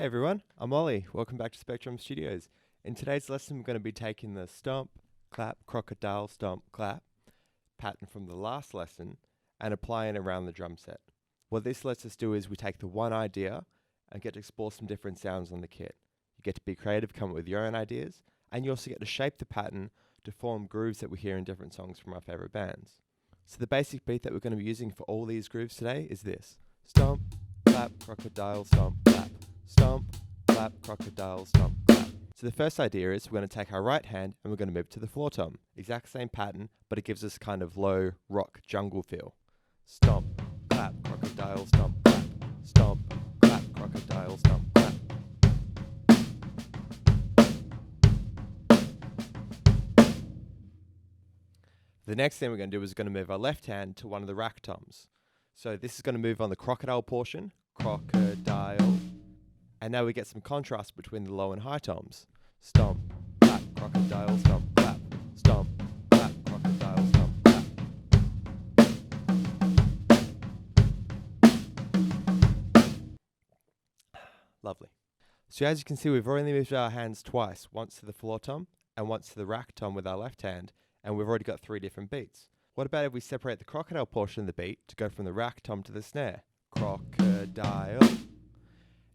Hey everyone, I'm Ollie. Welcome back to Specdrum Studios. In today's lesson, we're going to be taking the stomp, clap, crocodile, stomp, clap pattern from the last lesson and applying it around the drum set. What this lets us do is we take the one idea and get to explore some different sounds on the kit. You get to be creative, come up with your own ideas, and you also get to shape the pattern to form grooves that we hear in different songs from our favorite bands. So the basic beat that we're going to be using for all these grooves today is this. Stomp, clap, crocodile, stomp, clap. Stomp, clap, crocodile, stomp, clap. So the first idea is we're going to take our right hand and we're going to move to the floor tom. Exact same pattern, but it gives us kind of low rock jungle feel. Stomp, clap, crocodile, stomp, clap. Stomp, clap, crocodile, stomp, clap. The next thing we're going to do is we're going to move our left hand to one of the rack toms. So this is going to move on the crocodile portion, crocodile. And now we get some contrast between the low and high toms. Stomp, clap, crocodile, stomp, clap. Stomp, clap, crocodile, stomp, clap. Lovely. So as you can see, we've already moved our hands twice, once to the floor tom and once to the rack tom with our left hand, and we've already got 3 different beats. What about if we separate the crocodile portion of the beat to go from the rack tom to the snare? Crocodile.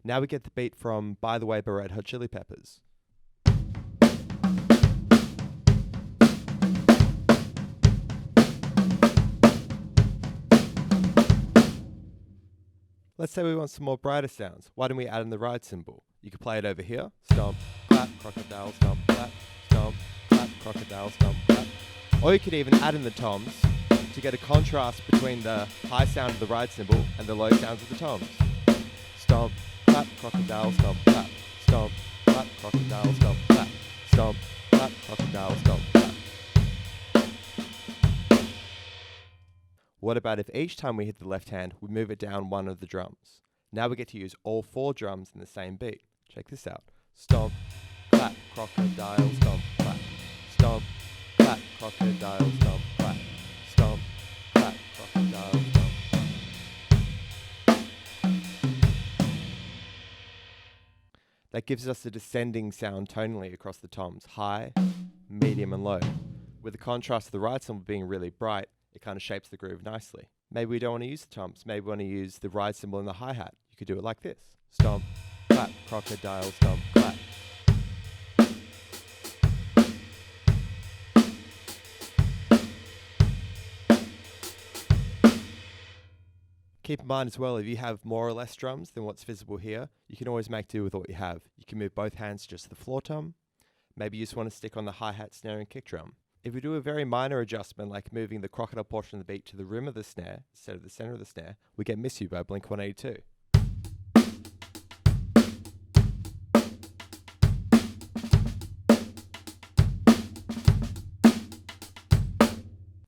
Now we get the beat from By the Way by Red Hot Chili Peppers. Let's say we want some more brighter sounds. Why don't we add in the ride cymbal? You could play it over here. Stomp, clap, crocodile, stomp, clap. Stomp, clap, crocodile, stomp, clap. Or you could even add in the toms to get a contrast between the high sound of the ride cymbal and the low sounds of the toms. Stomp, clap, crocodile, stomp, clap. Stomp, clap, crocodile, stomp, clap. Stomp, clap, crocodile, stomp, clap. What about if each time we hit the left hand, we move it down one of the drums? Now we get to use all 4 drums in the same beat. Check this out. Stomp, clap, crocodile, stomp, clap. Stomp, clap, crocodile, stomp, clap. Stomp, clap, crocodile, stomp. That gives us a descending sound tonally across the toms, high, medium and low. With the contrast of the ride cymbal being really bright, it kind of shapes the groove nicely. Maybe we don't want to use the toms, maybe we want to use the ride cymbal and the hi-hat. You could do it like this. Stomp, clap, crocodile, stomp, clap. Keep in mind as well, if you have more or less drums than what's visible here, you can always make do with what you have. You can move both hands to just the floor tom. Maybe you just want to stick on the hi-hat, snare and kick drum. If we do a very minor adjustment, like moving the crocodile portion of the beat to the rim of the snare instead of the center of the snare, we get Miss You by Blink-182.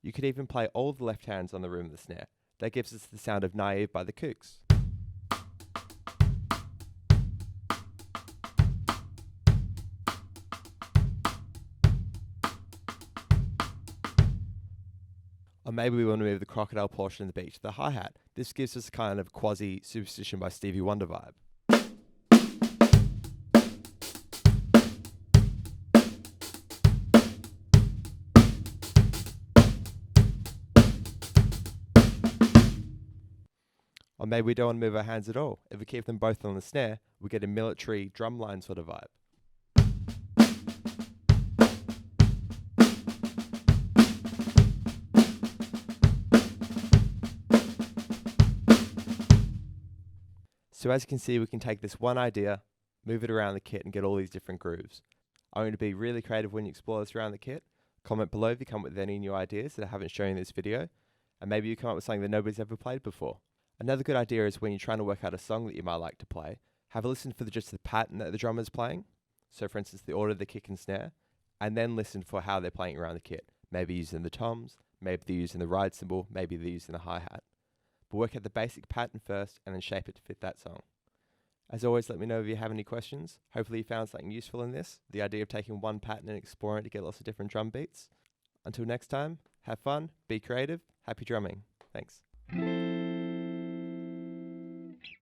You could even play all the left hands on the rim of the snare. That gives us the sound of Naive by the Kooks. Or maybe we want to move the crocodile portion of the beat to the hi-hat. This gives us a kind of quasi Superstition by Stevie Wonder vibe. Or maybe we don't want to move our hands at all. If we keep them both on the snare, we get a military drumline sort of vibe. So as you can see, we can take this one idea, move it around the kit and get all these different grooves. I'm going to be really creative when you explore this around the kit. Comment below if you come up with any new ideas that I haven't shown in this video, and maybe you come up with something that nobody's ever played before. Another good idea is when you're trying to work out a song that you might like to play, have a listen for just the pattern that the drummer's playing. So for instance, the order of the kick and snare, and then listen for how they're playing around the kit. Maybe using the toms, maybe they're using the ride cymbal, maybe they're using the hi-hat. But work out the basic pattern first and then shape it to fit that song. As always, let me know if you have any questions. Hopefully you found something useful in this, the idea of taking one pattern and exploring it to get lots of different drum beats. Until next time, have fun, be creative, happy drumming. Thanks.